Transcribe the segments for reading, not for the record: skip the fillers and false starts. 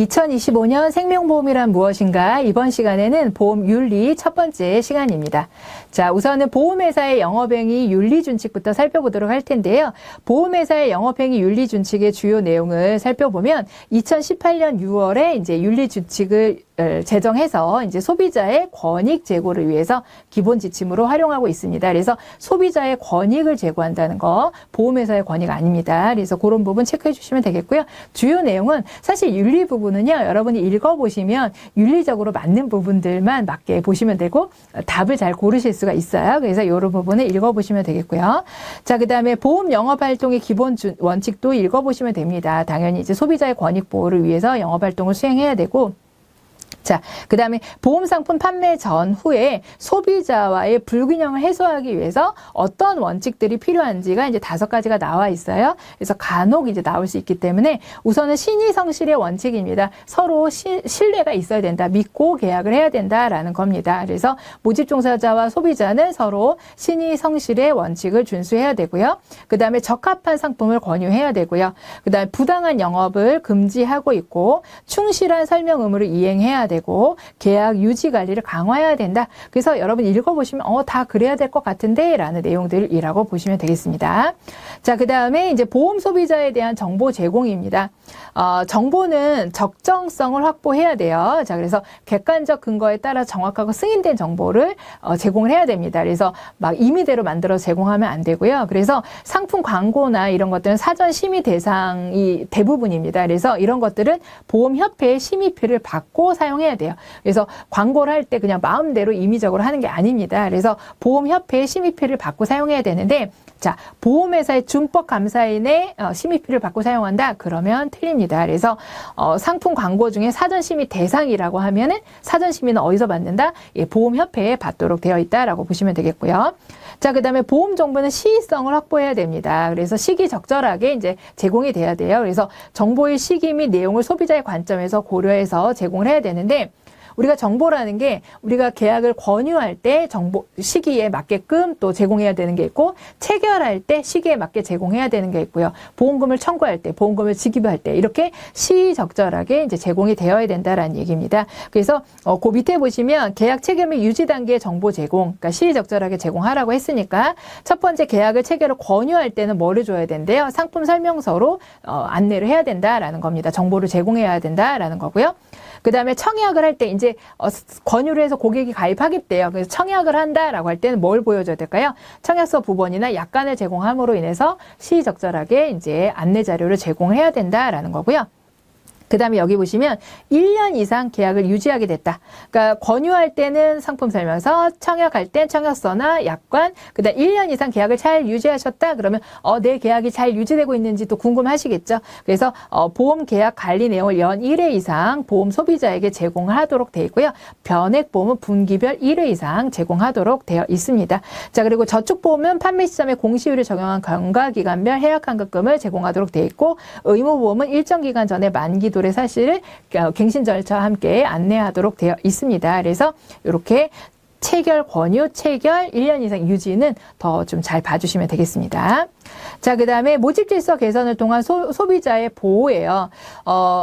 2025년 생명보험이란 무엇인가? 이번 시간에는 보험 윤리 첫 번째 시간입니다. 자, 우선은 보험회사의 영업행위 윤리준칙부터 살펴보도록 할 텐데요. 보험회사의 영업행위 윤리준칙의 주요 내용을 살펴보면 2018년 6월에 이제 윤리준칙을 제정해서 이제 소비자의 권익 제고를 위해서 기본 지침으로 활용하고 있습니다. 그래서 소비자의 권익을 제고한다는 거 보험회사의 권익 아닙니다. 그래서 그런 부분 체크해 주시면 되겠고요. 주요 내용은 사실 윤리 부분은요, 여러분이 읽어보시면 윤리적으로 맞는 부분들만 맞게 보시면 되고 답을 잘 고르실 수가 있어요. 그래서 이런 부분을 읽어보시면 되겠고요. 자, 그 다음에 보험 영업활동의 기본 원칙도 읽어보시면 됩니다. 당연히 이제 소비자의 권익 보호를 위해서 영업활동을 수행해야 되고, 자, 그 다음에 보험상품 판매 전후에 소비자와의 불균형을 해소하기 위해서 어떤 원칙들이 필요한지가 이제 5가지가 나와 있어요. 그래서 간혹 이제 나올 수 있기 때문에 우선은 신의성실의 원칙입니다. 서로 신뢰가 있어야 된다. 믿고 계약을 해야 된다라는 겁니다. 그래서 모집 종사자와 소비자는 서로 신의성실의 원칙을 준수해야 되고요. 그 다음에 적합한 상품을 권유해야 되고요. 그 다음에 부당한 영업을 금지하고 있고 충실한 설명 의무를 이행해야 되고 계약 유지 관리를 강화해야 된다. 그래서 여러분 읽어보시면 다 그래야 될 것 같은데 라는 내용들이라고 보시면 되겠습니다. 자, 그 다음에 이제 보험 소비자에 대한 정보 제공입니다. 정보는 적정성을 확보해야 돼요. 자, 그래서 객관적 근거에 따라 정확하고 승인된 정보를 제공을 해야 됩니다. 그래서 막 임의대로 만들어서 제공하면 안 되고요. 그래서 상품 광고나 이런 것들은 사전 심의 대상이 대부분입니다. 그래서 이런 것들은 보험협회의 심의표를 받고 사용해야 돼요. 그래서 광고를 할 때 그냥 마음대로 임의적으로 하는 게 아닙니다. 그래서 보험협회의 심의표를 받고 사용해야 되는데, 자, 보험회사의 준법감사인의 심의표를 받고 사용한다? 그러면 틀립니다. 그래서 상품 광고 중에 사전심의 대상이라고 하면은 사전심의는 어디서 받는다? 예, 보험협회에 받도록 되어 있다라고 보시면 되겠고요. 자, 그 다음에 보험 정보는 시의성을 확보해야 됩니다. 그래서 시기적절하게 이제 제공이 돼야 돼요. 그래서 정보의 시기 및 내용을 소비자의 관점에서 고려해서 제공을 해야 되는데, 우리가 정보라는 게 우리가 계약을 권유할 때 정보 시기에 맞게끔 또 제공해야 되는 게 있고, 체결할 때 시기에 맞게 제공해야 되는 게 있고요. 보험금을 청구할 때, 보험금을 지급할 때 이렇게 시적절하게 이제 제공이 되어야 된다라는 얘기입니다. 그래서 그 밑에 보시면 계약 체결 및 유지 단계의 정보 제공, 그러니까 시적절하게 제공하라고 했으니까 첫 번째 계약을 체결을 권유할 때는 뭐를 줘야 된대요? 상품 설명서로 안내를 해야 된다라는 겁니다. 정보를 제공해야 된다라는 거고요. 그 다음에 청약을 할 때 이제 권유를 해서 고객이 가입하겠대요. 그래서 청약을 한다라고 할 때는 뭘 보여줘야 될까요? 청약서 부본이나 약관을 제공함으로 인해서 시적절하게 이제 안내 자료를 제공해야 된다라는 거고요. 그 다음에 여기 보시면 1년 이상 계약을 유지하게 됐다. 그러니까 권유할 때는 상품 설명서, 청약할 땐 청약서나 약관, 그 다음 1년 이상 계약을 잘 유지하셨다. 그러면 내 계약이 잘 유지되고 있는지 또 궁금하시겠죠. 그래서 보험 계약 관리 내용을 연 1회 이상 보험 소비자에게 제공을 하도록 되어 있고요. 변액 보험은 분기별 1회 이상 제공하도록 되어 있습니다. 자, 그리고 저축보험은 판매 시점에 공시율을 적용한 경과기간별 해약환급금을 제공하도록 되어 있고, 의무보험은 일정 기간 전에 만기 의 사실을 갱신 절차와 함께 안내하도록 되어 있습니다. 그래서 이렇게 체결 권유, 체결 1년 이상 유지는 더 좀 잘 봐주시면 되겠습니다. 자, 그 다음에 모집 질서 개선을 통한 소비자의 보호예요.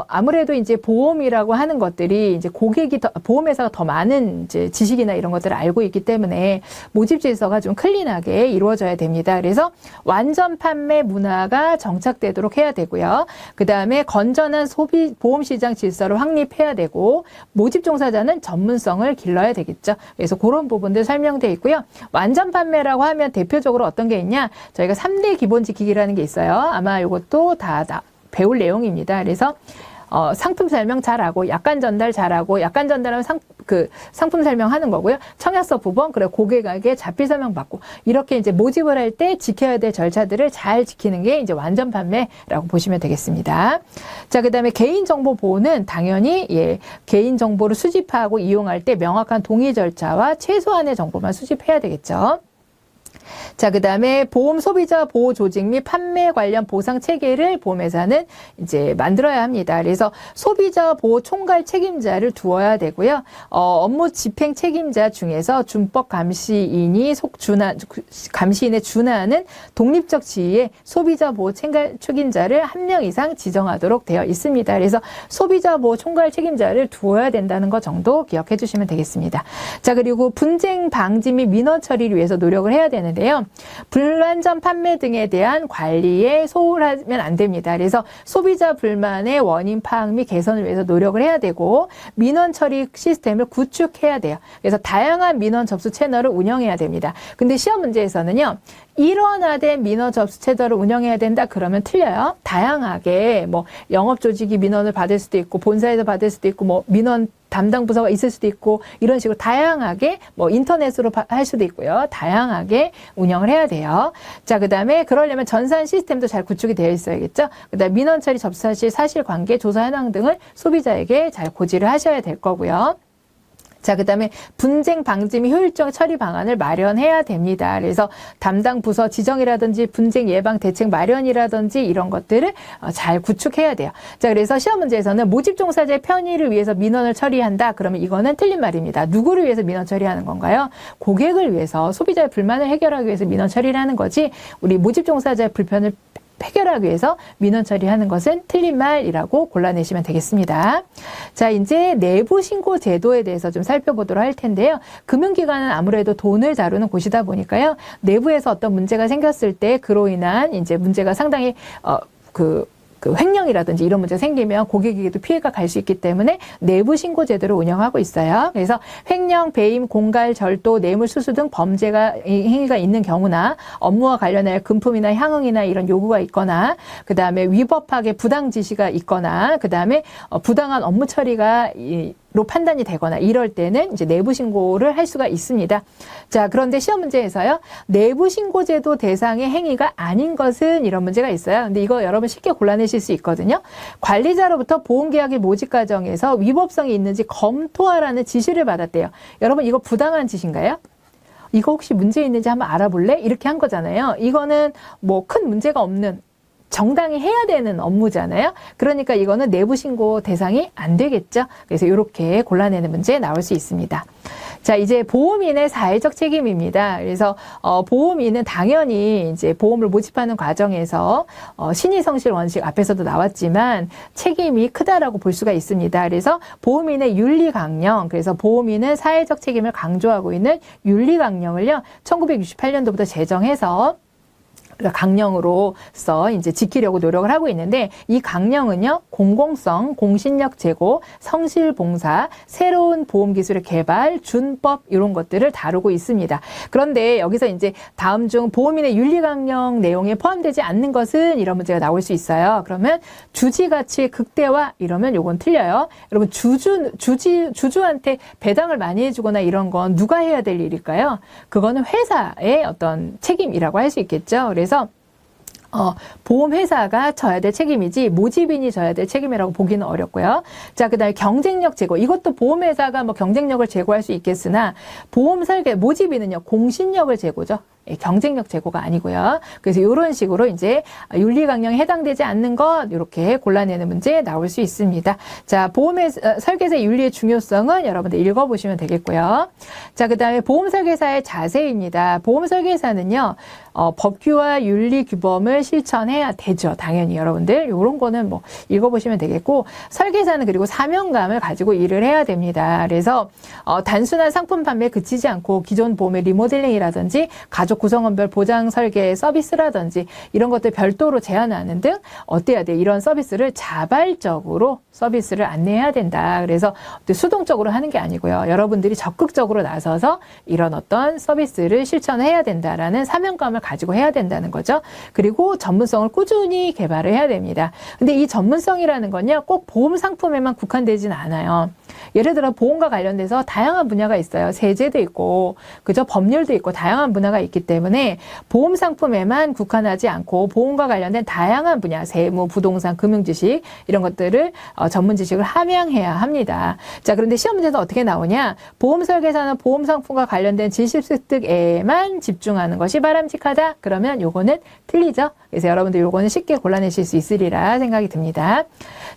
아무래도 이제 보험이라고 하는 것들이 이제 고객이 보험회사가 더 많은 이제 지식이나 이런 것들을 알고 있기 때문에 모집 질서가 좀 클린하게 이루어져야 됩니다. 그래서 완전 판매 문화가 정착되도록 해야 되고요. 그 다음에 건전한 보험시장 질서를 확립해야 되고, 모집 종사자는 전문성을 길러야 되겠죠. 그래서 그런 부분들 설명되어 있고요. 완전 판매라고 하면 대표적으로 어떤 게 있냐? 저희가 3대 기본 지키기라는 게 있어요. 아마 이것도 다 배울 내용입니다. 그래서 상품 설명 잘하고, 약관 전달 잘하고, 약관 전달하면 상품 설명하는 거고요. 청약서 부본, 그리고 고객에게 자필 설명 받고, 이렇게 이제 모집을 할 때 지켜야 될 절차들을 잘 지키는 게 이제 완전 판매라고 보시면 되겠습니다. 자, 그 다음에 개인정보 보호는 당연히 개인정보를 수집하고 이용할 때 명확한 동의 절차와 최소한의 정보만 수집해야 되겠죠. 자, 그 다음에 보험 소비자 보호 조직 및 판매 관련 보상 체계를 보험회사는 이제 만들어야 합니다. 그래서 소비자 보호 총괄 책임자를 두어야 되고요. 업무 집행 책임자 중에서 준법 감시인이 감시인에 준하는 독립적 지위의 소비자 보호 총괄 책임자를 1명 이상 지정하도록 되어 있습니다. 그래서 소비자 보호 총괄 책임자를 두어야 된다는 것 정도 기억해 주시면 되겠습니다. 자, 그리고 분쟁 방지 및 민원 처리를 위해서 노력을 해야 되는데요. 불완전 판매 등에 대한 관리에 소홀하면 안 됩니다. 그래서 소비자 불만의 원인 파악 및 개선을 위해서 노력을 해야 되고 민원 처리 시스템을 구축해야 돼요. 그래서 다양한 민원 접수 채널을 운영해야 됩니다. 근데 시험 문제에서는요. 일원화된 민원 접수 채널을 운영해야 된다 그러면 틀려요. 다양하게 뭐 영업 조직이 민원을 받을 수도 있고 본사에서 받을 수도 있고 뭐 민원 담당 부서가 있을 수도 있고 이런 식으로 다양하게 뭐 인터넷으로 할 수도 있고요. 다양하게 운영을 해야 돼요. 자, 그다음에 그러려면 전산 시스템도 잘 구축이 되어 있어야겠죠. 그다음에 민원 처리 접수 시 사실관계 조사 현황 등을 소비자에게 잘 고지를 하셔야 될 거고요. 자, 그 다음에 분쟁 방지 및 효율적 처리 방안을 마련해야 됩니다. 그래서 담당 부서 지정이라든지 분쟁 예방 대책 마련이라든지 이런 것들을 잘 구축해야 돼요. 자, 그래서 시험 문제에서는 모집 종사자의 편의를 위해서 민원을 처리한다. 그러면 이거는 틀린 말입니다. 누구를 위해서 민원 처리하는 건가요? 고객을 위해서, 소비자의 불만을 해결하기 위해서 민원 처리를 하는 거지 우리 모집 종사자의 불편을 해결하기 위해서 민원 처리하는 것은 틀린 말이라고 골라내시면 되겠습니다. 자, 이제 내부 신고 제도에 대해서 좀 살펴보도록 할 텐데요. 금융기관은 아무래도 돈을 다루는 곳이다 보니까요. 내부에서 어떤 문제가 생겼을 때 그로 인한 이제 문제가 상당히 그 횡령이라든지 이런 문제 생기면 고객에게도 피해가 갈 수 있기 때문에 내부 신고 제도를 운영하고 있어요. 그래서 횡령, 배임, 공갈, 절도, 뇌물수수 등 행위가 있는 경우나 업무와 관련하여 금품이나 향응이나 이런 요구가 있거나 그다음에 위법하게 부당 지시가 있거나 그다음에 부당한 업무 처리가 로 판단이 되거나 이럴 때는 이제 내부 신고를 할 수가 있습니다. 자, 그런데 시험 문제에서요. 내부 신고 제도 대상의 행위가 아닌 것은 이런 문제가 있어요. 근데 이거 여러분 쉽게 골라내실 수 있거든요. 관리자로부터 보험계약의 모집 과정에서 위법성이 있는지 검토하라는 지시를 받았대요. 여러분 이거 부당한 지시인가요? 이거 혹시 문제 있는지 한번 알아볼래? 이렇게 한 거잖아요. 이거는 뭐 큰 문제가 없는 정당히 해야 되는 업무잖아요. 그러니까 이거는 내부 신고 대상이 안 되겠죠. 그래서 이렇게 골라내는 문제 나올 수 있습니다. 자, 이제 보험인의 사회적 책임입니다. 그래서 보험인은 당연히 이제 보험을 모집하는 과정에서 신의성실 원칙 앞에서도 나왔지만 책임이 크다라고 볼 수가 있습니다. 그래서 보험인의 윤리강령, 그래서 보험인은 사회적 책임을 강조하고 있는 윤리강령을요, 1968년도부터 제정해서 강령으로서 이제 지키려고 노력을 하고 있는데 이 강령은요 공공성, 공신력 제고, 성실 봉사, 새로운 보험 기술의 개발, 준법 이런 것들을 다루고 있습니다. 그런데 여기서 이제 다음 중 보험인의 윤리 강령 내용에 포함되지 않는 것은 이런 문제가 나올 수 있어요. 그러면 주지 가치의 극대화 이러면 요건 틀려요. 여러분 주주한테 배당을 많이 해주거나 이런 건 누가 해야 될 일일까요? 그거는 회사의 어떤 책임이라고 할 수 있겠죠. 그래서 보험회사가 져야 될 책임이지 모집인이 져야 될 책임이라고 보기는 어렵고요. 자, 그다음에 경쟁력 제고. 이것도 보험회사가 뭐 경쟁력을 제고할 수 있겠으나 보험 설계 모집인은요 공신력을 제고죠. 경쟁력 제고가 아니고요. 그래서 이런 식으로 이제 윤리 강령에 해당되지 않는 것 이렇게 골라내는 문제 나올 수 있습니다. 자, 보험의 설계사 윤리의 중요성은 여러분들 읽어보시면 되겠고요. 자, 그다음에 보험 설계사의 자세입니다. 보험 설계사는요 법규와 윤리 규범을 실천해야 되죠. 당연히 여러분들 이런 거는 뭐 읽어보시면 되겠고 설계사는 그리고 사명감을 가지고 일을 해야 됩니다. 그래서 단순한 상품 판매에 그치지 않고 기존 보험의 리모델링이라든지 가족 구성원별 보장 설계 서비스라든지 이런 것들 별도로 제안하는 등 어때야 돼? 이런 서비스를 자발적으로 서비스를 안내해야 된다. 그래서 수동적으로 하는 게 아니고요. 여러분들이 적극적으로 나서서 이런 어떤 서비스를 실천해야 된다라는 사명감을 가지고 해야 된다는 거죠. 그리고 전문성을 꾸준히 개발을 해야 됩니다. 근데 이 전문성이라는 건요, 꼭 보험 상품에만 국한되지는 않아요. 예를 들어 보험과 관련돼서 다양한 분야가 있어요. 세제도 있고, 그죠? 법률도 있고, 다양한 분야가 있기 때문에 보험 상품에만 국한하지 않고 보험과 관련된 다양한 분야, 세무, 부동산, 금융지식 이런 것들을 전문 지식을 함양해야 합니다. 자, 그런데 시험 문제에서 어떻게 나오냐? 보험 설계사는 보험 상품과 관련된 지식 습득에만 집중하는 것이 바람직하다. 그러면 요거는 틀리죠. 그래서 여러분들 요거는 쉽게 골라내실 수 있으리라 생각이 듭니다.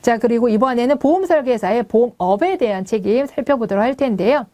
자, 그리고 이번에는 보험 설계사의 보험업에 대한 책임 살펴보도록 할 텐데요.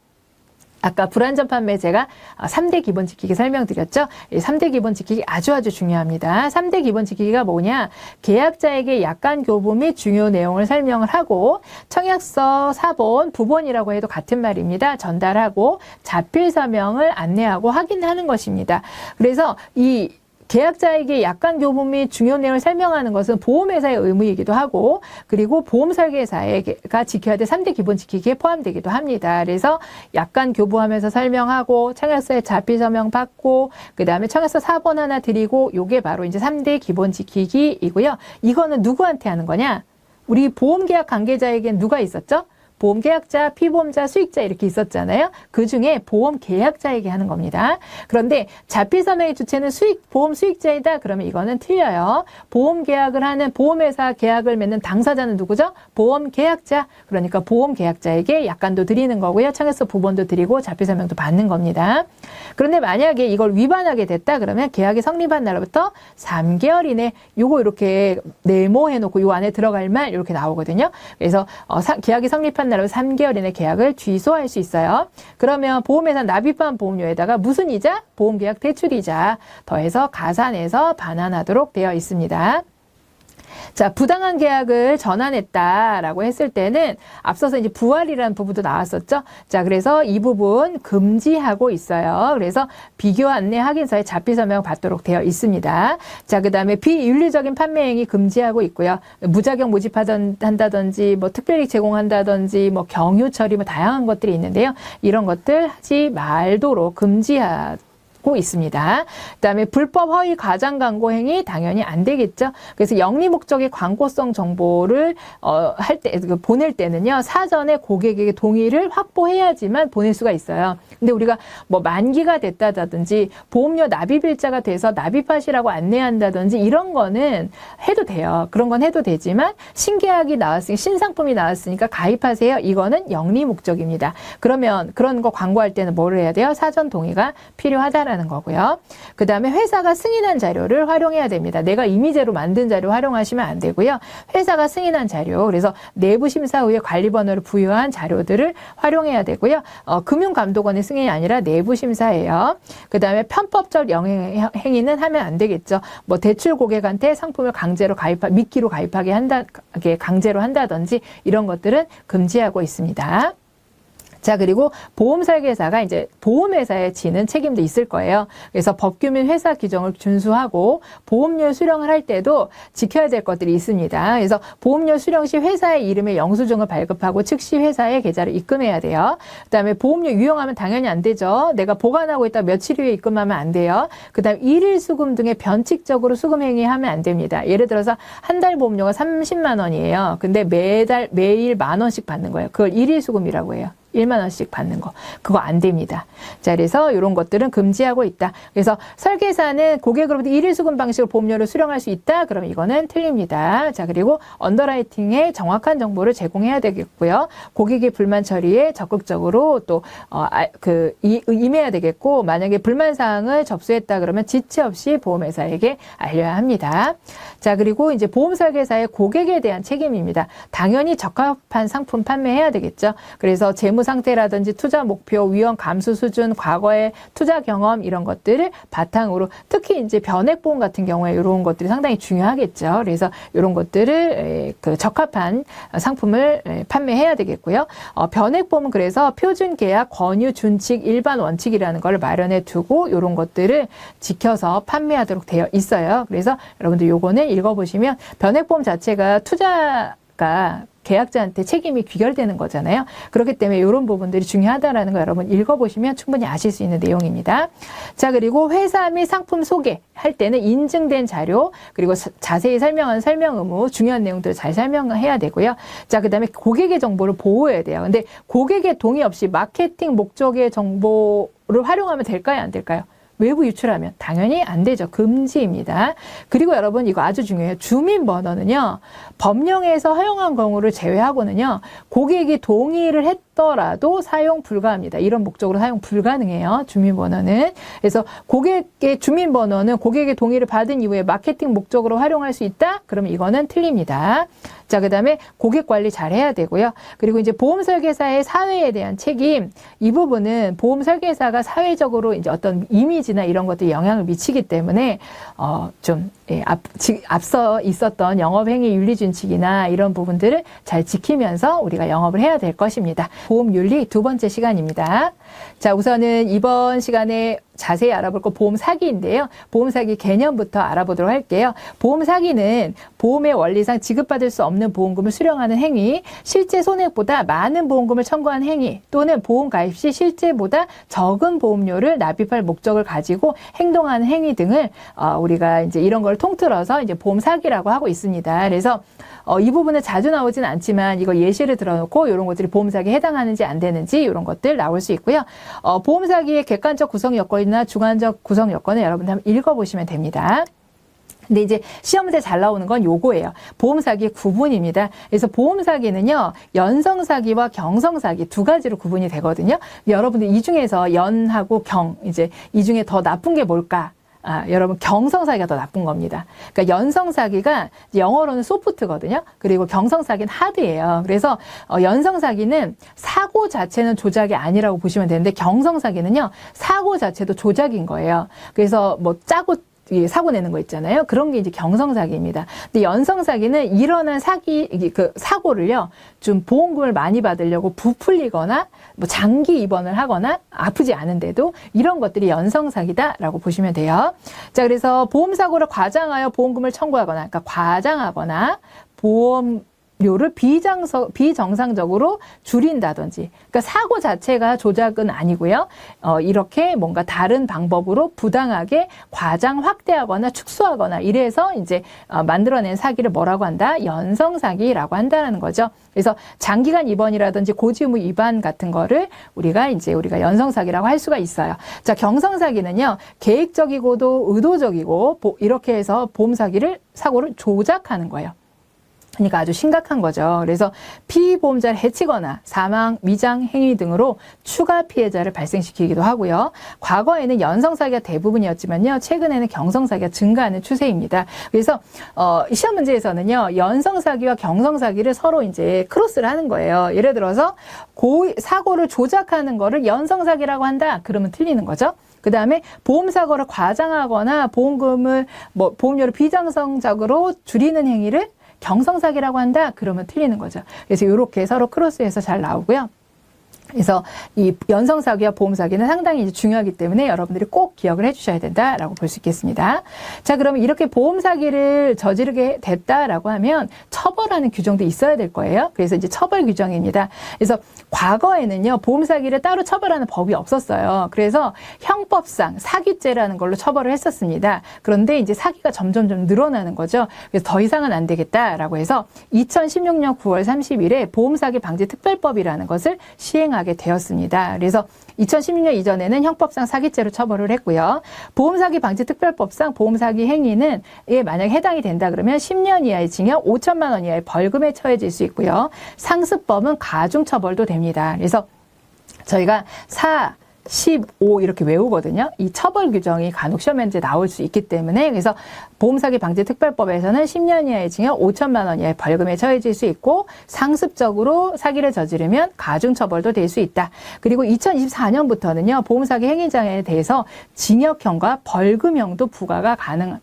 아까 불안전 판매 제가 3대 기본 지키기 설명드렸죠. 이 3대 기본 지키기 아주 중요합니다. 3대 기본 지키기가 뭐냐? 계약자에게 약관 교부 및 중요 내용을 설명을 하고 청약서 사본, 부본이라고 해도 같은 말입니다. 전달하고 자필 서명을 안내하고 확인하는 것입니다. 그래서 이 계약자에게 약관 교부 및 중요 내용을 설명하는 것은 보험회사의 의무이기도 하고 그리고 보험 설계사가 지켜야 될 3대 기본 지키기에 포함되기도 합니다. 그래서 약관 교부하면서 설명하고 청약서에 자필 서명 받고 그 다음에 청약서 사본 하나 드리고 요게 바로 이제 3대 기본 지키기이고요. 이거는 누구한테 하는 거냐? 우리 보험계약 관계자에겐 누가 있었죠? 보험계약자, 피보험자, 수익자 이렇게 있었잖아요. 그중에 보험계약자에게 하는 겁니다. 그런데 자필서명의 주체는 보험 수익자이다. 그러면 이거는 틀려요. 보험계약을 하는 보험회사 계약을 맺는 당사자는 누구죠? 보험계약자. 그러니까 보험계약자에게 약관도 드리는 거고요. 청약서 부본도 드리고 자필서명도 받는 겁니다. 그런데 만약에 이걸 위반하게 됐다 그러면 계약이 성립한 날부터 3개월 이내 요거 이렇게 네모해놓고 요 안에 들어갈 말 이렇게 나오거든요. 그래서 계약이 성립한 날로 3개월 이내 계약을 취소할 수 있어요. 그러면 보험회사 납입한 보험료에다가 무슨 이자? 보험계약 대출이자 더해서 가산해서 반환하도록 되어 있습니다. 자, 부당한 계약을 전환했다라고 했을 때는 앞서서 이제 부활이라는 부분도 나왔었죠. 자, 그래서 이 부분 금지하고 있어요. 그래서 비교 안내 확인서에 자필 서명 받도록 되어 있습니다. 자, 그다음에 비윤리적인 판매 행위 금지하고 있고요. 무자격 모집한다든지 뭐 특별히 제공한다든지 뭐 경유 처리 뭐 다양한 것들이 있는데요. 이런 것들 하지 말도록 금지하고 있습니다. 그다음에 불법 허위 과장 광고 행위 당연히 안 되겠죠. 그래서 영리 목적의 광고성 정보를 보낼 때는요. 사전에 고객에게 동의를 확보해야지만 보낼 수가 있어요. 근데 우리가 뭐 만기가 됐다든지 보험료 납입일자가 돼서 납입하시라고 안내한다든지 이런 거는 해도 돼요. 그런 건 해도 되지만 신계약이 나왔으니까 신상품이 나왔으니까 가입하세요. 이거는 영리 목적입니다. 그러면 그런 거 광고할 때는 뭐를 해야 돼요? 사전 동의가 필요하다라는 거고요. 그 다음에 회사가 승인한 자료를 활용해야 됩니다. 내가 임의제로 만든 자료 활용하시면 안 되고요. 회사가 승인한 자료, 그래서 내부 심사 후에 관리번호를 부여한 자료들을 활용해야 되고요. 금융감독원의 승인이 아니라 내부 심사예요. 그 다음에 편법적 영행위는 하면 안 되겠죠. 뭐 대출 고객한테 상품을 강제로 미끼로 가입하게 강제로 한다든지 이런 것들은 금지하고 있습니다. 자, 그리고 보험 설계사가 이제 보험회사에 지는 책임도 있을 거예요. 그래서 법규 및 회사 규정을 준수하고 보험료 수령을 할 때도 지켜야 될 것들이 있습니다. 그래서 보험료 수령 시 회사의 이름에 영수증을 발급하고 즉시 회사에 계좌를 입금해야 돼요. 그다음에 보험료 유용하면 당연히 안 되죠. 내가 보관하고 있다 며칠 후에 입금하면 안 돼요. 그다음 일일 수금 등의 변칙적으로 수금 행위하면 안 됩니다. 예를 들어서 한 달 보험료가 30만 원이에요. 근데 매일 10,000원씩 받는 거예요. 그걸 일일 수금이라고 해요. 1만 원씩 받는 거. 그거 안 됩니다. 자, 그래서 이런 것들은 금지하고 있다. 그래서 설계사는 고객으로부터 일일 수금 방식으로 보험료를 수령할 수 있다. 그러면 이거는 틀립니다. 자, 그리고 언더라이팅에 정확한 정보를 제공해야 되겠고요. 고객의 불만 처리에 적극적으로 또 임해야 되겠고, 만약에 불만 사항을 접수했다 그러면 지체 없이 보험회사에게 알려야 합니다. 자, 그리고 이제 보험 설계사의 고객에 대한 책임입니다. 당연히 적합한 상품 판매해야 되겠죠. 그래서 재무 상태라든지 투자 목표, 위험 감수 수준, 과거의 투자 경험 이런 것들을 바탕으로 특히 이제 변액보험 같은 경우에 이런 것들이 상당히 중요하겠죠. 그래서 이런 것들을 적합한 상품을 판매해야 되겠고요. 변액보험은 그래서 표준 계약, 권유, 준칙, 일반 원칙이라는 걸 마련해 두고 이런 것들을 지켜서 판매하도록 되어 있어요. 그래서 여러분들 요거는 읽어보시면 변액보험 자체가 투자 계약자한테 책임이 귀결되는 거잖아요. 그렇기 때문에 이런 부분들이 중요하다라는 거 여러분 읽어보시면 충분히 아실 수 있는 내용입니다. 자, 그리고 회사 및 상품 소개할 때는 인증된 자료, 그리고 자세히 설명한 설명 의무, 중요한 내용들을 잘 설명해야 되고요. 자, 그 다음에 고객의 정보를 보호해야 돼요. 근데 고객의 동의 없이 마케팅 목적의 정보를 활용하면 될까요? 안 될까요? 외부 유출하면 당연히 안 되죠. 금지입니다. 그리고 여러분 이거 아주 중요해요. 주민번호는요. 법령에서 허용한 경우를 제외하고는요. 고객이 동의를 했더라도 사용 불가합니다. 이런 목적으로 사용 불가능해요. 주민번호는. 그래서 고객의 주민번호는 고객의 동의를 받은 이후에 마케팅 목적으로 활용할 수 있다? 그러면 이거는 틀립니다. 자, 그 다음에 고객 관리 잘 해야 되고요. 그리고 이제 보험 설계사의 사회에 대한 책임, 이 부분은 보험 설계사가 사회적으로 이제 어떤 이미지나 이런 것들이 영향을 미치기 때문에, 앞서 있었던 영업행위 윤리준칙이나 이런 부분들을 잘 지키면서 우리가 영업을 해야 될 것입니다. 보험윤리 두 번째 시간입니다. 자, 우선은 이번 시간에 자세히 알아볼 거 보험 사기인데요. 보험 사기 개념부터 알아보도록 할게요. 보험 사기는 보험의 원리상 지급받을 수 없는 보험금을 수령하는 행위, 실제 손해보다 많은 보험금을 청구한 행위, 또는 보험 가입 시 실제보다 적은 보험료를 납입할 목적을 가지고 행동하는 행위 등을 우리가 이제 이런 걸 통틀어서 이제 보험 사기라고 하고 있습니다. 그래서 이 부분은 자주 나오진 않지만 이거 예시를 들어놓고 이런 것들이 보험 사기에 해당하는지 안 되는지 이런 것들 나올 수 있고요. 보험 사기의 객관적 구성 여건이나 주관적 구성 여건을 여러분들 한번 읽어보시면 됩니다. 근데 이제 시험에 잘 나오는 건 요거예요. 보험 사기의 구분입니다. 그래서 보험 사기는요, 연성 사기와 경성 사기 두 가지로 구분이 되거든요. 여러분들 이 중에서 연하고 경, 이제 이 중에 더 나쁜 게 뭘까? 여러분 경성사기가 더 나쁜 겁니다. 그러니까 연성사기가 영어로는 소프트거든요. 그리고 경성사기는 하드예요. 그래서 연성사기는 사고 자체는 조작이 아니라고 보시면 되는데 경성사기는요. 사고 자체도 조작인 거예요. 그래서 뭐 짜고 사고 내는 거 있잖아요. 그런 게 이제 경성사기입니다. 근데 연성사기는 일어난 사고를요, 좀 보험금을 많이 받으려고 부풀리거나, 뭐 장기 입원을 하거나, 아프지 않은데도 이런 것들이 연성사기다라고 보시면 돼요. 자, 그래서 보험사고를 과장하여 보험금을 청구하거나, 그러니까 과장하거나, 료를 비정상적으로 줄인다든지, 그러니까 사고 자체가 조작은 아니고요. 이렇게 뭔가 다른 방법으로 부당하게 과장 확대하거나 축소하거나 이래서 이제 만들어낸 사기를 뭐라고 한다? 연성사기라고 한다는 거죠. 그래서 장기간 입원이라든지 고지의무 위반 같은 거를 우리가 연성사기라고 할 수가 있어요. 자, 경성사기는요, 계획적이고도 의도적이고 이렇게 해서 사고를 조작하는 거예요. 그러니까 아주 심각한 거죠. 그래서 피보험자를 해치거나 사망, 위장 행위 등으로 추가 피해자를 발생시키기도 하고요. 과거에는 연성사기가 대부분이었지만요. 최근에는 경성사기가 증가하는 추세입니다. 그래서 시험 문제에서는요. 연성사기와 경성사기를 서로 이제 크로스를 하는 거예요. 예를 들어서 사고를 조작하는 거를 연성사기라고 한다. 그러면 틀리는 거죠. 그 다음에 보험사고를 과장하거나 보험료를 비정상적으로 줄이는 행위를 경성사기라고 한다? 그러면 틀리는 거죠. 그래서 이렇게 서로 크로스해서 잘 나오고요. 그래서 이 연성사기와 보험사기는 상당히 이제 중요하기 때문에 여러분들이 꼭 기억을 해주셔야 된다라고 볼 수 있겠습니다. 자, 그러면 이렇게 보험사기를 저지르게 됐다라고 하면 처벌하는 규정도 있어야 될 거예요. 그래서 이제 처벌 규정입니다. 그래서 과거에는요, 보험사기를 따로 처벌하는 법이 없었어요. 그래서 형법상 사기죄라는 걸로 처벌을 했었습니다. 그런데 이제 사기가 점점 늘어나는 거죠. 그래서 더 이상은 안 되겠다라고 해서 2016년 9월 30일에 보험사기 방지 특별법이라는 것을 시행하게 되었습니다. 그래서 2016년 이전에는 형법상 사기죄로 처벌을 했고요. 보험사기 방지 특별법상 보험사기 행위는 만약에 해당이 된다 그러면 10년 이하의 징역 5천만 원 이하의 벌금에 처해질 수 있고요. 상습범은 가중처벌도 됩니다. 그래서 저희가 15 이렇게 외우거든요. 이 처벌 규정이 간혹 시험 문제 나올 수 있기 때문에 그래서 보험사기 방지 특별법에서는 10년 이하의 징역 5천만 원 이하의 벌금에 처해질 수 있고 상습적으로 사기를 저지르면 가중처벌도 될 수 있다. 그리고 2024년부터는요. 보험사기 행위자에 대해서 징역형과 벌금형도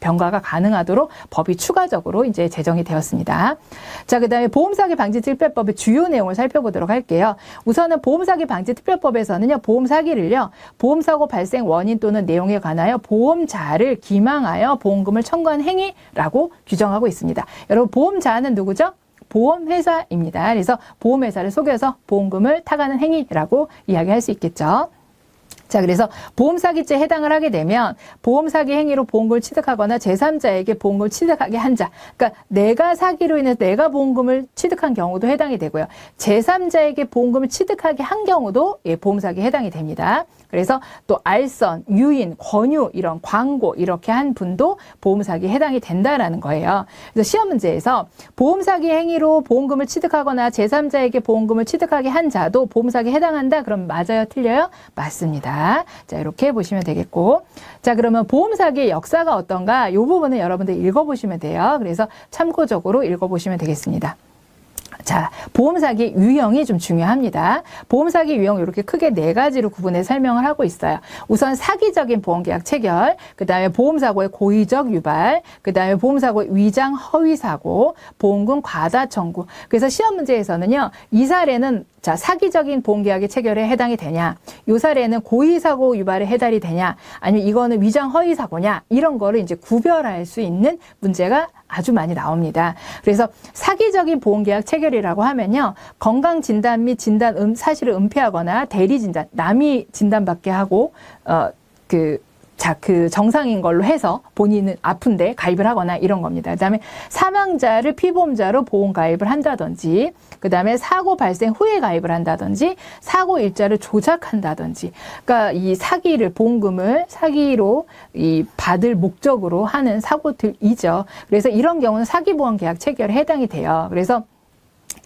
병가가 가능하도록 법이 추가적으로 이제 제정이 되었습니다. 자, 그다음에 보험사기 방지 특별법의 주요 내용을 살펴보도록 할게요. 우선은 보험사기 방지 특별법에서는요. 보험사기를요. 보험사고 발생 원인 또는 내용에 관하여 보험자를 기망하여 보험금을 청구한 행위라고 규정하고 있습니다. 여러분 보험자는 누구죠? 보험회사입니다. 그래서 보험회사를 속여서 보험금을 타가는 행위라고 이야기할 수 있겠죠. 자, 그래서 보험사기죄에 해당을 하게 되면 보험사기 행위로 보험금을 취득하거나 제3자에게 보험금을 취득하게 한 자, 그러니까 내가 사기로 인해서 내가 보험금을 취득한 경우도 해당이 되고요. 제3자에게 보험금을 취득하게 한 경우도 보험사기에 해당이 됩니다. 그래서 또 알선, 유인, 권유, 이런 광고 이렇게 한 분도 보험사기에 해당이 된다라는 거예요. 그래서 시험 문제에서 보험사기 행위로 보험금을 취득하거나 제3자에게 보험금을 취득하게 한 자도 보험사기에 해당한다. 그럼 맞아요? 틀려요? 맞습니다. 자, 이렇게 보시면 되겠고. 자, 그러면 보험사기의 역사가 어떤가? 이 부분은 여러분들 읽어보시면 돼요. 그래서 참고적으로 읽어보시면 되겠습니다. 자, 보험사기 유형이 좀 중요합니다. 보험사기 유형 이렇게 크게 4가지로 구분해 설명을 하고 있어요. 우선 사기적인 보험계약 체결, 그 다음에 보험사고의 고의적 유발, 그 다음에 보험사고의 위장 허위사고, 보험금 과다 청구. 그래서 시험 문제에서는요, 이 사례는 자, 사기적인 보험계약의 체결에 해당이 되냐, 이 사례는 고의사고 유발에 해당이 되냐, 아니면 이거는 위장 허위사고냐, 이런 거를 이제 구별할 수 있는 문제가 아주 많이 나옵니다. 그래서 사기적인 보험계약 체결이라고 하면요, 건강진단 및 진단 사실을 은폐하거나 대리진단, 남이 진단받게 하고 그 정상인 걸로 해서 본인은 아픈데 가입을 하거나 이런 겁니다. 그 다음에 사망자를 피보험자로 보험 가입을 한다든지, 그 다음에 사고 발생 후에 가입을 한다든지, 사고 일자를 조작한다든지, 그러니까 이 사기를, 보험금을 사기로 받을 목적으로 하는 사고들이죠. 그래서 이런 경우는 사기보험 계약 체결에 해당이 돼요. 그래서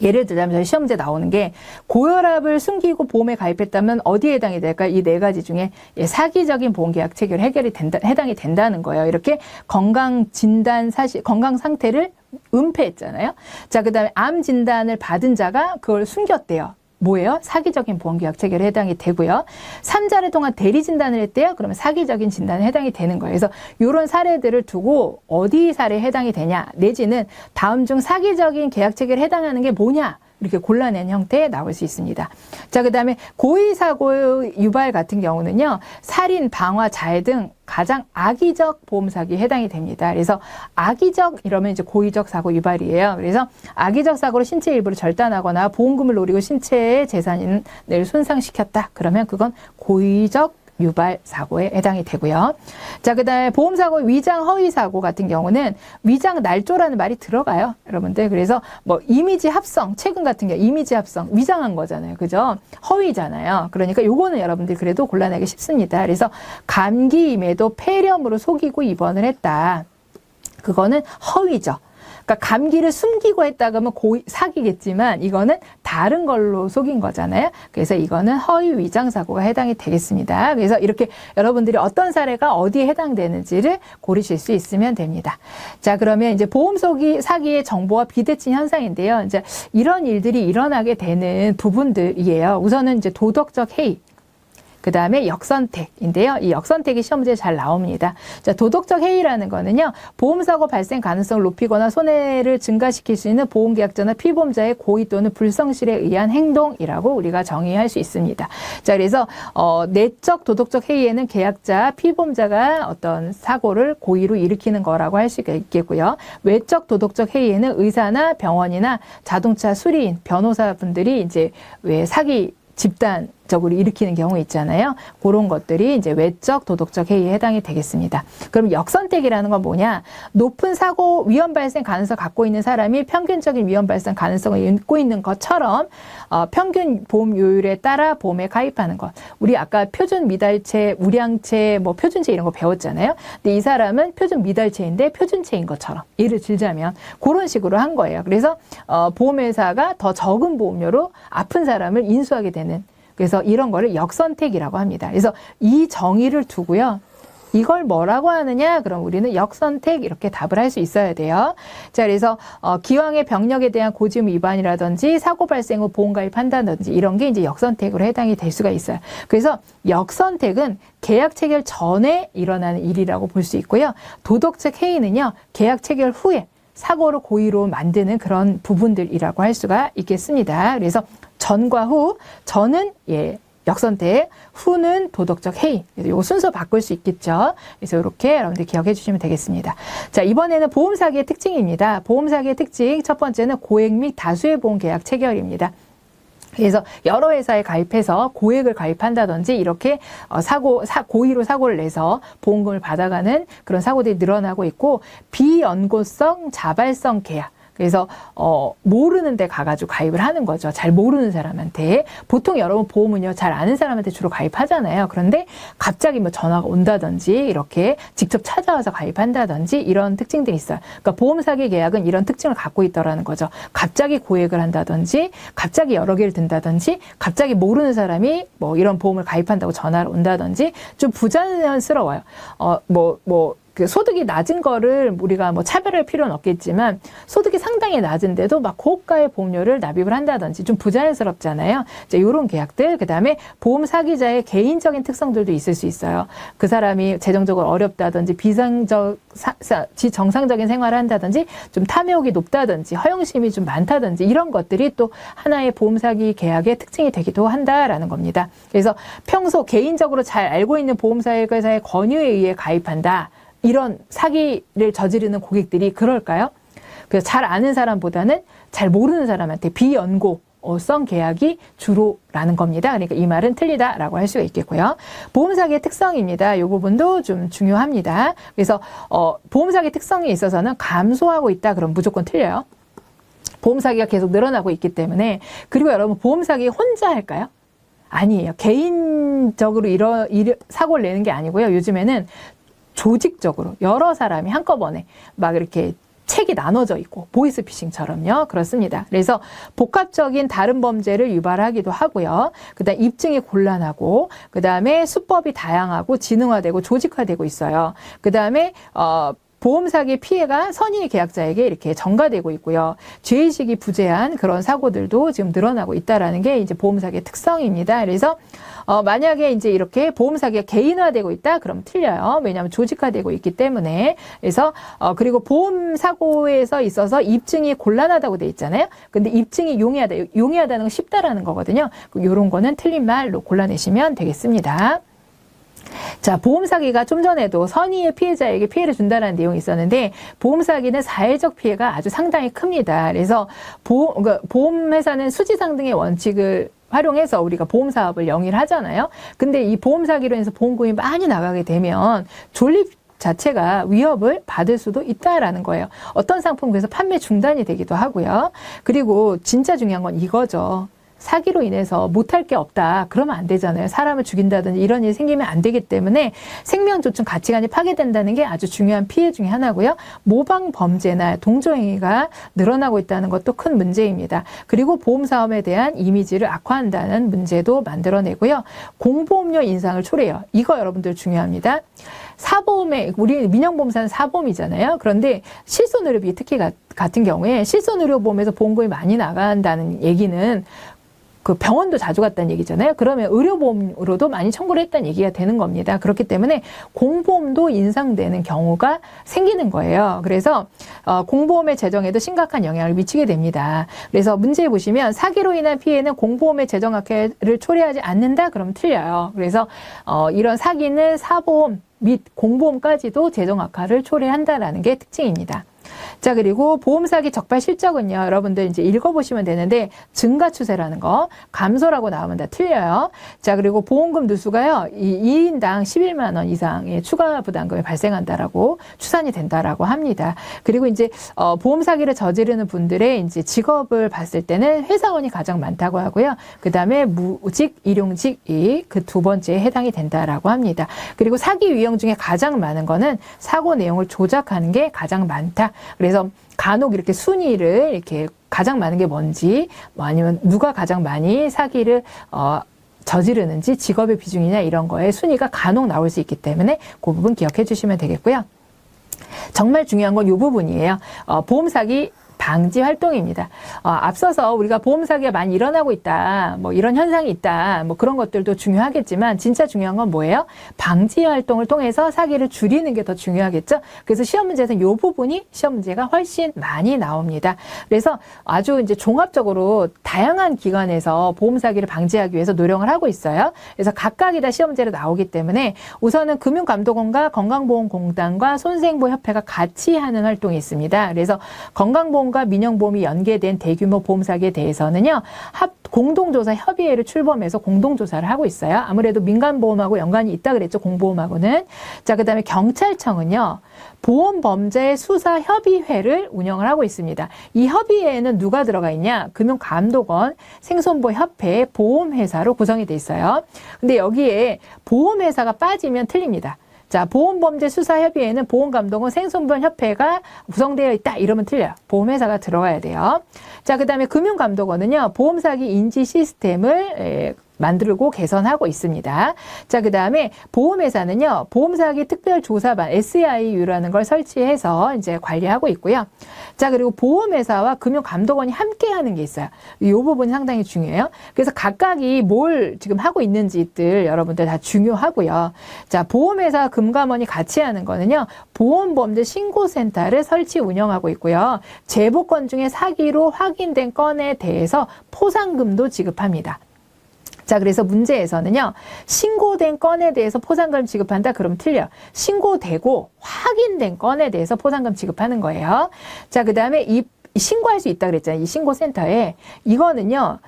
예를 들자면 시험 문제 나오는 게 고혈압을 숨기고 보험에 가입했다면 어디에 해당이 될까? 이 4가지 중에 사기적인 보험계약 체결 해당이 된다는 거예요. 이렇게 건강 진단 사실, 건강 상태를 은폐했잖아요. 자, 그 다음에 암 진단을 받은 자가 그걸 숨겼대요. 뭐예요? 사기적인 보험계약 체결에 해당이 되고요. 3자를 통한 대리 진단을 했대요. 그러면 사기적인 진단에 해당이 되는 거예요. 그래서 이런 사례들을 두고 어디 사례에 해당이 되냐, 내지는 다음 중 사기적인 계약 체결에 해당하는 게 뭐냐, 이렇게 골라낸 형태에 나올 수 있습니다. 자, 그 다음에 고의사고 유발 같은 경우는요, 살인, 방화, 자해 등 가장 악의적 보험사기에 해당이 됩니다. 그래서 악의적 이러면 이제 고의적 사고 유발이에요. 그래서 악의적 사고로 신체 일부를 절단하거나 보험금을 노리고 신체의 재산을 손상시켰다. 그러면 그건 고의적 유발 사고에 해당이 되고요. 자, 그 다음에 보험사고 위장 허위 사고 같은 경우는 위장 날조라는 말이 들어가요, 여러분들. 그래서 뭐 이미지 합성, 최근 같은 경우 이미지 합성, 위장한 거잖아요, 그죠? 허위잖아요. 그러니까 요거는 여러분들 그래도 골라내기 쉽습니다. 그래서 감기임에도 폐렴으로 속이고 입원을 했다. 그거는 허위죠. 그러니까 감기를 숨기고 했다 그러면 사기겠지만 이거는 다른 걸로 속인 거잖아요. 그래서 이거는 허위 위장 사고가 해당이 되겠습니다. 그래서 이렇게 여러분들이 어떤 사례가 어디에 해당되는지를 고르실 수 있으면 됩니다. 자, 그러면 이제 보험 사기의 정보와 비대칭 현상인데요. 이제 이런 일들이 일어나게 되는 부분들이에요. 우선은 이제 도덕적 해이, 그 다음에 역선택인데요. 이 역선택이 시험 문제에 잘 나옵니다. 자, 도덕적 해이라는 거는요, 보험사고 발생 가능성을 높이거나 손해를 증가시킬 수 있는 보험계약자나 피보험자의 고의 또는 불성실에 의한 행동이라고 우리가 정의할 수 있습니다. 자, 그래서 내적 도덕적 해이에는 계약자, 피보험자가 어떤 사고를 고의로 일으키는 거라고 할 수가 있겠고요. 외적 도덕적 해이에는 의사나 병원이나 자동차 수리인, 변호사분들이 이제 왜 사기 집단적으로 일으키는 경우 있잖아요. 그런 것들이 이제 외적 도덕적 해이에 해당이 되겠습니다. 그럼 역선택이라는 건 뭐냐? 높은 사고 위험 발생 가능성을 갖고 있는 사람이 평균적인 위험 발생 가능성을 잃고 있는 것처럼 평균 보험료율에 따라 보험에 가입하는 것. 우리 아까 표준 미달체, 우량체, 뭐 표준체 이런 거 배웠잖아요. 근데 이 사람은 표준 미달체인데 표준체인 것처럼 예를 들자면 그런 식으로 한 거예요. 그래서 보험회사가 더 적은 보험료로 아픈 사람을 인수하게 되는, 그래서 이런 거를 역선택이라고 합니다. 그래서 이 정의를 두고요, 이걸 뭐라고 하느냐? 그럼 우리는 역선택 이렇게 답을 할 수 있어야 돼요. 자, 그래서 기왕의 병력에 대한 고지의무 위반이라든지 사고 발생 후 보험 가입한다든지 이런 게 이제 역선택으로 해당이 될 수가 있어요. 그래서 역선택은 계약 체결 전에 일어나는 일이라고 볼 수 있고요. 도덕적 해이는요, 계약 체결 후에 사고를 고의로 만드는 그런 부분들이라고 할 수가 있겠습니다. 그래서 전과 후, 전은 역선택, 후는 도덕적 해이. 그래서 요 순서 바꿀 수 있겠죠. 그래서 이렇게 여러분들 기억해 주시면 되겠습니다. 자, 이번에는 보험 사기의 특징입니다. 보험 사기의 특징 첫 번째는 고액 및 다수의 보험 계약 체결입니다. 그래서 여러 회사에 가입해서 고액을 가입한다든지 이렇게 고의로 사고를 내서 보험금을 받아가는 그런 사고들이 늘어나고 있고, 비연고성 자발성 계약. 그래서 모르는 데 가가지고 가입을 하는 거죠. 잘 모르는 사람한테. 보통 여러분 보험은요, 잘 아는 사람한테 주로 가입하잖아요. 그런데 갑자기 뭐 전화가 온다든지 이렇게 직접 찾아와서 가입한다든지 이런 특징들이 있어요. 그러니까 보험 사기 계약은 이런 특징을 갖고 있더라는 거죠. 갑자기 고액을 한다든지, 갑자기 여러 개를 든다든지, 갑자기 모르는 사람이 뭐 이런 보험을 가입한다고 전화를 온다든지 좀 부자연스러워요. 그 소득이 낮은 거를 우리가 뭐 차별할 필요는 없겠지만, 소득이 상당히 낮은데도 막 고가의 보험료를 납입을 한다든지 좀 부자연스럽잖아요. 이제 이런 계약들, 그 다음에 보험 사기자의 개인적인 특성들도 있을 수 있어요. 그 사람이 재정적으로 어렵다든지, 비정상적인 생활을 한다든지, 좀 탐욕이 높다든지, 허영심이 좀 많다든지, 이런 것들이 또 하나의 보험 사기 계약의 특징이 되기도 한다라는 겁니다. 그래서 평소 개인적으로 잘 알고 있는 보험사회사의 권유에 의해 가입한다. 이런 사기를 저지르는 고객들이 그럴까요? 그래서 잘 아는 사람보다는 잘 모르는 사람한테 비연고성 계약이 주로라는 겁니다. 그러니까 이 말은 틀리다라고 할 수가 있겠고요. 보험사기의 특성입니다. 이 부분도 좀 중요합니다. 그래서 보험사기 특성에 있어서는 감소하고 있다 그럼 무조건 틀려요. 보험사기가 계속 늘어나고 있기 때문에. 그리고 여러분, 보험사기 혼자 할까요? 아니에요. 개인적으로 사고를 내는 게 아니고요. 요즘에는 조직적으로 여러 사람이 한꺼번에 막 이렇게 책이 나눠져 있고, 보이스피싱처럼요. 그렇습니다. 그래서 복합적인 다른 범죄를 유발하기도 하고요. 그다음 입증이 곤란하고, 그다음에 수법이 다양하고 지능화되고 조직화되고 있어요. 그다음에 보험 사기 피해가 선의 계약자에게 이렇게 전가되고 있고요. 죄의식이 부재한 그런 사고들도 지금 늘어나고 있다라는 게 이제 보험 사기의 특성입니다. 그래서 만약에 이제 이렇게 보험 사기가 개인화되고 있다, 그럼 틀려요. 왜냐하면 조직화되고 있기 때문에. 그래서 그리고 보험 사고에서 있어서 입증이 곤란하다고 돼 있잖아요. 근데 입증이 용이하다는 건 쉽다라는 거거든요. 이런 거는 틀린 말로 골라내시면 되겠습니다. 자, 보험 사기가 좀 전에도 선의의 피해자에게 피해를 준다는 내용이 있었는데, 보험 사기는 사회적 피해가 아주 상당히 큽니다. 그래서 보험회사는 수지상등의 원칙을 활용해서 우리가 보험 사업을 영위를 하잖아요. 근데 이 보험 사기로 인해서 보험금이 많이 나가게 되면 존립 자체가 위협을 받을 수도 있다라는 거예요. 어떤 상품 그래서 판매 중단이 되기도 하고요. 그리고 진짜 중요한 건 이거죠. 사기로 인해서 못할 게 없다. 그러면 안 되잖아요. 사람을 죽인다든지 이런 일이 생기면 안 되기 때문에 생명조충 가치관이 파괴된다는 게 아주 중요한 피해 중에 하나고요. 모방 범죄나 동조행위가 늘어나고 있다는 것도 큰 문제입니다. 그리고 보험사업에 대한 이미지를 악화한다는 문제도 만들어내고요. 공보험료 인상을 초래해요. 이거 여러분들 중요합니다. 사보험에, 우리 민영보험사는 사보험이잖아요. 그런데 실손의료비 특히 같은 경우에 실손의료보험에서 보험금이 많이 나간다는 얘기는 그 병원도 자주 갔다는 얘기잖아요. 그러면 의료보험으로도 많이 청구를 했다는 얘기가 되는 겁니다. 그렇기 때문에 공보험도 인상되는 경우가 생기는 거예요. 그래서 공보험의 재정에도 심각한 영향을 미치게 됩니다. 그래서 문제 보시면 사기로 인한 피해는 공보험의 재정 악화를 초래하지 않는다? 그러면 틀려요. 그래서 이런 사기는 사보험 및 공보험까지도 재정 악화를 초래한다라는 게 특징입니다. 자, 그리고 보험 사기 적발 실적은요, 여러분들 이제 읽어보시면 되는데, 증가 추세라는 거, 감소라고 나오면 다 틀려요. 자, 그리고 보험금 누수가요, 2인당 11만 원 이상의 추가 부담금이 발생한다라고 추산이 된다라고 합니다. 그리고 이제 보험 사기를 저지르는 분들의 이제 직업을 봤을 때는 회사원이 가장 많다고 하고요. 그 다음에 무직, 일용직이 그 두 번째에 해당이 된다라고 합니다. 그리고 사기 유형 중에 가장 많은 거는 사고 내용을 조작하는 게 가장 많다. 그래서 간혹 이렇게 순위를 이렇게 가장 많은 게 뭔지, 뭐 아니면 누가 가장 많이 사기를 저지르는지, 직업의 비중이냐 이런 거에 순위가 간혹 나올 수 있기 때문에 그 부분 기억해 주시면 되겠고요. 정말 중요한 건 이 부분이에요. 보험 사기 방지 활동입니다. 앞서서 우리가 보험 사기가 많이 일어나고 있다, 뭐 이런 현상이 있다, 뭐 그런 것들도 중요하겠지만 진짜 중요한 건 뭐예요? 방지 활동을 통해서 사기를 줄이는 게 더 중요하겠죠. 그래서 시험 문제에서는 이 부분이 시험 문제가 훨씬 많이 나옵니다. 그래서 아주 이제 종합적으로 다양한 기관에서 보험 사기를 방지하기 위해서 노력을 하고 있어요. 그래서 각각이 다 시험 문제로 나오기 때문에 우선은 금융감독원과 건강보험공단과 손생보험협회가 같이 하는 활동이 있습니다. 그래서 건강보험과 민영보험이 연계된 대규모 보험 사기에 대해서는요, 공동조사 협의회를 출범해서 공동조사를 하고 있어요. 아무래도 민간보험하고 연관이 있다 그랬죠, 공보험하고는. 자, 그 다음에 경찰청은요, 보험범죄수사협의회를 운영을 하고 있습니다. 이 협의회에는 누가 들어가 있냐? 금융감독원, 생손보협회, 보험회사로 구성이 돼 있어요. 근데 여기에 보험회사가 빠지면 틀립니다. 자, 보험범죄수사협의회는 보험감독원, 생손보험협회가 구성되어 있다 이러면 틀려요. 보험회사가 들어가야 돼요. 자, 그 다음에 금융감독원은요, 보험사기 인지 시스템을 만들고 개선하고 있습니다. 자, 그 다음에 보험회사는요, 보험사기 특별조사반 SIU라는 걸 설치해서 이제 관리하고 있고요. 자, 그리고 보험회사와 금융감독원이 함께 하는 게 있어요. 이 부분이 상당히 중요해요. 그래서 각각이 뭘 지금 하고 있는지들 여러분들 다 중요하고요. 자, 보험회사 금감원이 같이 하는 거는요, 보험범죄 신고센터를 설치 운영하고 있고요. 제보건 중에 사기로 확인된 건에 대해서 포상금도 지급합니다. 자, 그래서 문제에서는요, 신고된 건에 대해서 포상금 지급한다? 그럼 틀려. 신고되고 확인된 건에 대해서 포상금 지급하는 거예요. 자, 그 다음에 이 신고할 수 있다 그랬잖아요. 이 신고센터에. 이거는요,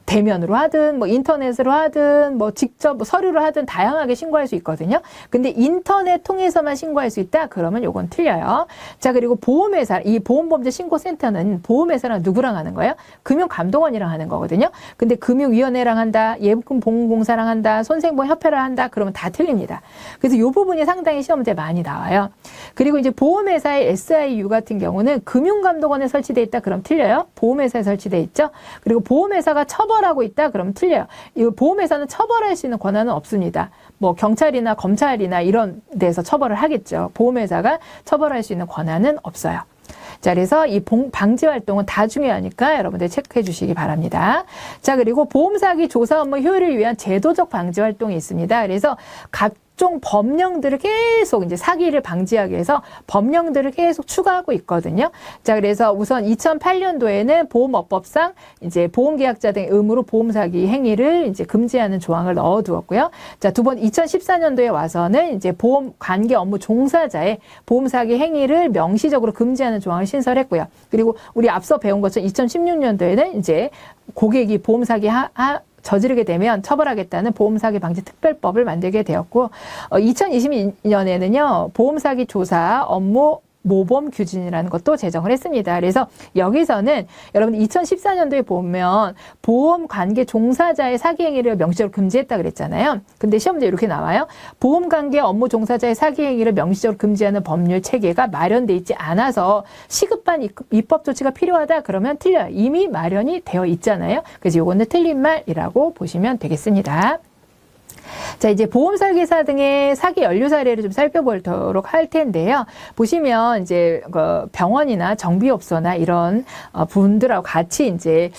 대면으로 하든, 뭐 인터넷으로 하든, 뭐 직접 뭐 서류로 하든 다양하게 신고할 수 있거든요. 근데 인터넷 통해서만 신고할 수 있다? 그러면 요건 틀려요. 자, 그리고 보험회사, 이 보험범죄 신고센터는 보험회사랑 누구랑 하는 거예요? 금융감독원이랑 하는 거거든요. 근데 금융위원회랑 한다, 예금보험공사랑 한다, 손생보험협회랑 한다? 그러면 다 틀립니다. 그래서 요 부분이 상당히 시험 문제 많이 나와요. 그리고 이제 보험회사의 SIU 같은 경우는 금융감독원에 설치되어 있다? 그럼 틀려요. 보험회사에 설치되어 있죠. 그리고 보험회사가 처벌하고 있다? 그럼 틀려요. 이 보험회사는 처벌할 수 있는 권한은 없습니다. 뭐 경찰이나 검찰이나 이런 데서 처벌을 하겠죠. 보험회사가 처벌할 수 있는 권한은 없어요. 자, 그래서 이 방지 활동은 다 중요하니까 여러분들 체크해 주시기 바랍니다. 자, 그리고 보험사기 조사 업무 효율을 위한 제도적 방지 활동이 있습니다. 그래서 각종 법령들을 계속 이제 사기를 방지하기 위해서 법령들을 계속 추가하고 있거든요. 자, 그래서 우선 2008년도에는 보험업법상 이제 보험계약자 등 의무로 보험사기 행위를 이제 금지하는 조항을 넣어두었고요. 자, 두 번 2014년도에 와서는 이제 보험 관계 업무 종사자의 보험사기 행위를 명시적으로 금지하는 조항을 신설했고요. 그리고 우리 앞서 배운 것처럼 2016년도에는 이제 고객이 보험사기 저지르게 되면 처벌하겠다는 보험사기 방지 특별법을 만들게 되었고, 2022년에는요, 보험사기 조사 업무 모범 규진이라는 것도 제정을 했습니다. 그래서 여기서는 여러분 2014년도에 보면 보험 관계 종사자의 사기 행위를 명시적으로 금지했다 그랬잖아요. 근데 시험 문제 이렇게 나와요. 보험 관계 업무 종사자의 사기 행위를 명시적으로 금지하는 법률 체계가 마련돼 있지 않아서 시급한 입법 조치가 필요하다 그러면 틀려요. 이미 마련이 되어 있잖아요. 그래서 이거는 틀린 말이라고 보시면 되겠습니다. 자, 이제 보험 설계사 등의 사기 연루 사례를 좀 살펴보도록 할 텐데요. 보시면 이제 병원이나 정비업소나 이런 분들하고 같이 이제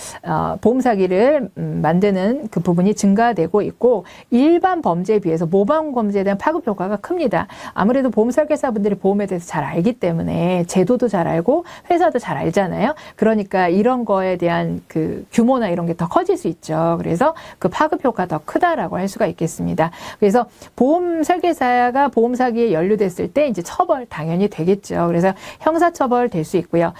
보험 사기를 만드는 그 부분이 증가되고 있고, 일반 범죄에 비해서 모방 범죄에 대한 파급 효과가 큽니다. 아무래도 보험 설계사분들이 보험에 대해서 잘 알기 때문에 제도도 잘 알고 회사도 잘 알잖아요. 그러니까 이런 거에 대한 그 규모나 이런 게 더 커질 수 있죠. 그래서 그 파급 효과가 더 크다라고 할 수가 있겠습니다. 그래서 보험 설계사가 보험 사기에 연루됐을 때 이제 처벌 당연히 되겠죠. 그래서 형사처벌 될 수 있고요.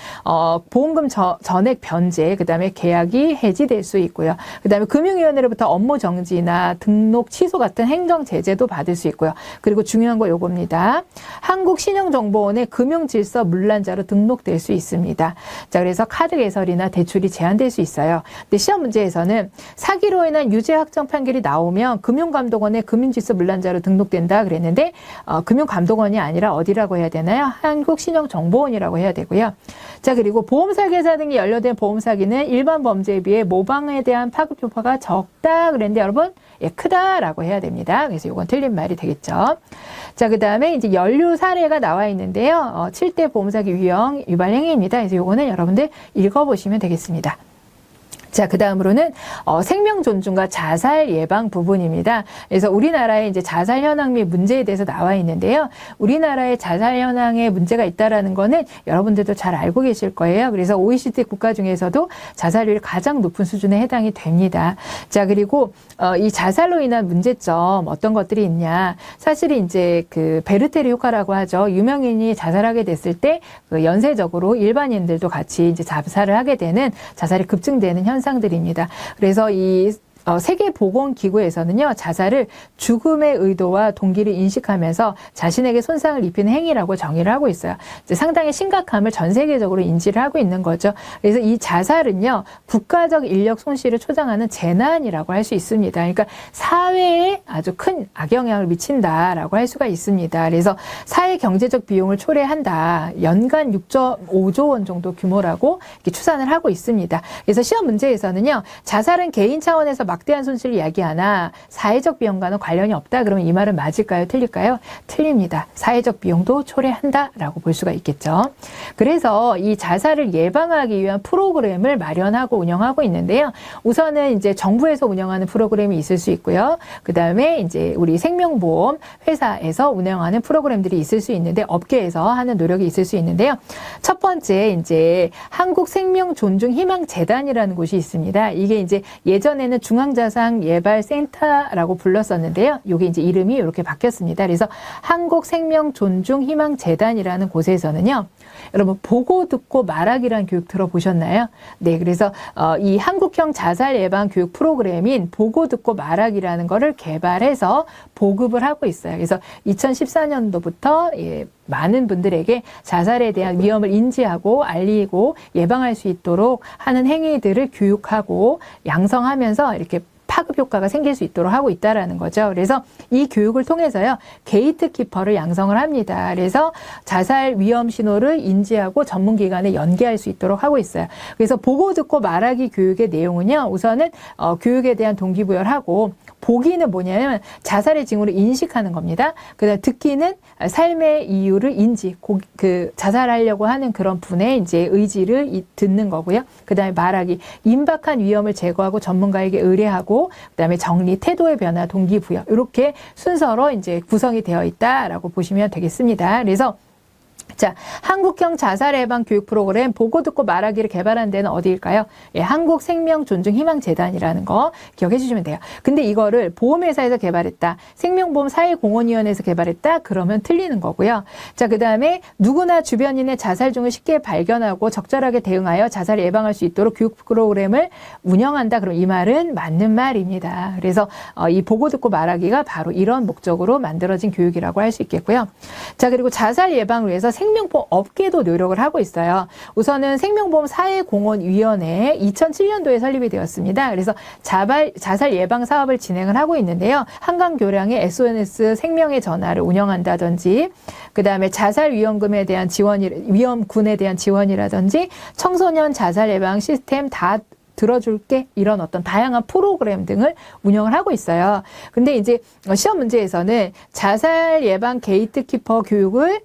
보험금 전액 변제, 그다음에 계약이 해지될 수 있고요. 그다음에 금융위원회로부터 업무 정지나 등록 취소 같은 행정 제재도 받을 수 있고요. 그리고 중요한 거 요겁니다. 한국신용정보원의 금융질서 문란자로 등록될 수 있습니다. 자, 그래서 카드 개설이나 대출이 제한될 수 있어요. 근데 시험 문제에서는 사기로 인한 유죄 확정 판결이 나오면 금융감독원의 금융질서 문란자로 등록된다 그랬는데 금융감독원이 아니라 어디라고 해야 되나요? 한국신용정보원이라고 해야 되고요. 자, 그리고 보험설계사 등이 연루된 보험사기는 일반 범죄에 비해 모방에 대한 파급 효과가 적다 그랬는데 여러분, 예, 크다라고 해야 됩니다. 그래서 이건 틀린 말이 되겠죠. 자, 그 다음에 이제 연루 사례가 나와 있는데요. 7대 보험사기 유형 유발 행위입니다. 그래서 이거는 여러분들 읽어보시면 되겠습니다. 자, 그 다음으로는 생명 존중과 자살 예방 부분입니다. 그래서 우리나라의 이제 자살 현황 및 문제에 대해서 나와 있는데요. 우리나라의 자살 현황에 문제가 있다라는 거는 여러분들도 잘 알고 계실 거예요. 그래서 OECD 국가 중에서도 자살률이 가장 높은 수준에 해당이 됩니다. 자, 그리고 이 자살로 인한 문제점 어떤 것들이 있냐? 사실 이제 그 베르테르 효과라고 하죠. 유명인이 자살하게 됐을 때 그 연쇄적으로 일반인들도 같이 이제 자살을 하게 되는 자살이 급증되는 현상들입니다. 그래서 이 세계보건기구에서는요, 자살을 죽음의 의도와 동기를 인식하면서 자신에게 손상을 입히는 행위라고 정의를 하고 있어요. 이제 상당히 심각함을 전 세계적으로 인지를 하고 있는 거죠. 그래서 이 자살은요, 국가적 인력 손실을 초장하는 재난이라고 할 수 있습니다. 그러니까 사회에 아주 큰 악영향을 미친다라고 할 수가 있습니다. 그래서 사회 경제적 비용을 초래한다. 연간 6.5조 원 정도 규모라고 이렇게 추산을 하고 있습니다. 그래서 시험 문제에서는요, 자살은 개인 차원에서 막대한 손실을 야기하나 사회적 비용과는 관련이 없다. 그러면 이 말은 맞을까요? 틀릴까요? 틀립니다. 사회적 비용도 초래한다라고 볼 수가 있겠죠. 그래서 이 자살을 예방하기 위한 프로그램을 마련하고 운영하고 있는데요. 우선은 이제 정부에서 운영하는 프로그램이 있을 수 있고요. 그 다음에 이제 우리 생명보험 회사에서 운영하는 프로그램들이 있을 수 있는데 업계에서 하는 노력이 있을 수 있는데요. 첫 번째 이제 한국생명존중희망재단이라는 곳이 있습니다. 이게 이제 예전에는 중앙자상예발센터라고 불렀었는데요. 이게 이제 이름이 이렇게 바뀌었습니다. 그래서 한국생명존중희망재단이라는 곳에서는요. 여러분 보고 듣고 말하기란 교육 들어보셨나요? 네, 그래서 이 한국형 자살 예방 교육 프로그램인 보고 듣고 말하기라는 거를 개발해서 보급을 하고 있어요. 그래서 2014년도부터 많은 분들에게 자살에 대한 위험을 인지하고 알리고 예방할 수 있도록 하는 행위들을 교육하고 양성하면서 이렇게 파급 효과가 생길 수 있도록 하고 있다라는 거죠. 그래서 이 교육을 통해서요, 게이트키퍼를 양성을 합니다. 그래서 자살 위험 신호를 인지하고 전문기관에 연계할 수 있도록 하고 있어요. 그래서 보고 듣고 말하기 교육의 내용은요, 우선은 교육에 대한 동기부여를 하고, 보기는 뭐냐면 자살의 징후를 인식하는 겁니다. 그다음 듣기는 삶의 이유를 자살하려고 하는 그런 분의 이제 의지를 듣는 거고요. 그다음에 말하기, 임박한 위험을 제거하고 전문가에게 의뢰하고, 그다음에 정리, 태도의 변화, 동기부여, 이렇게 순서로 이제 구성이 되어 있다라고 보시면 되겠습니다. 그래서 자, 한국형 자살 예방 교육 프로그램 보고 듣고 말하기를 개발한 데는 어디일까요? 예, 한국생명존중희망재단이라는 거 기억해 주시면 돼요. 근데 이거를 보험회사에서 개발했다, 생명보험사회공헌위원회에서 개발했다, 그러면 틀리는 거고요. 자, 그 다음에 누구나 주변인의 자살 중을 쉽게 발견하고 적절하게 대응하여 자살을 예방할 수 있도록 교육 프로그램을 운영한다, 그럼 이 말은 맞는 말입니다. 그래서 이 보고 듣고 말하기가 바로 이런 목적으로 만들어진 교육이라고 할 수 있겠고요. 자, 그리고 자살 예방을 위해서 생명보험 업계도 노력을 하고 있어요. 우선은 생명보험 사회공헌위원회 2007년도에 설립이 되었습니다. 그래서 자살 예방 사업을 진행을 하고 있는데요. 한강교량의 SOS 생명의 전화를 운영한다든지, 그 다음에 자살 위험군에 대한 지원이라든지, 청소년 자살 예방 시스템 다 들어줄게, 이런 어떤 다양한 프로그램 등을 운영을 하고 있어요. 근데 이제 시험 문제에서는 자살 예방 게이트키퍼 교육을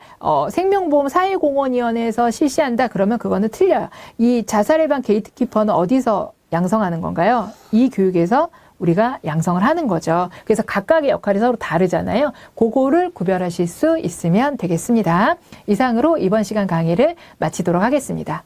생명보험 사회공헌위원회에서 실시한다, 그러면 그거는 틀려요. 이 자살 예방 게이트키퍼는 어디서 양성하는 건가요? 이 교육에서 우리가 양성을 하는 거죠. 그래서 각각의 역할이 서로 다르잖아요. 그거를 구별하실 수 있으면 되겠습니다. 이상으로 이번 시간 강의를 마치도록 하겠습니다.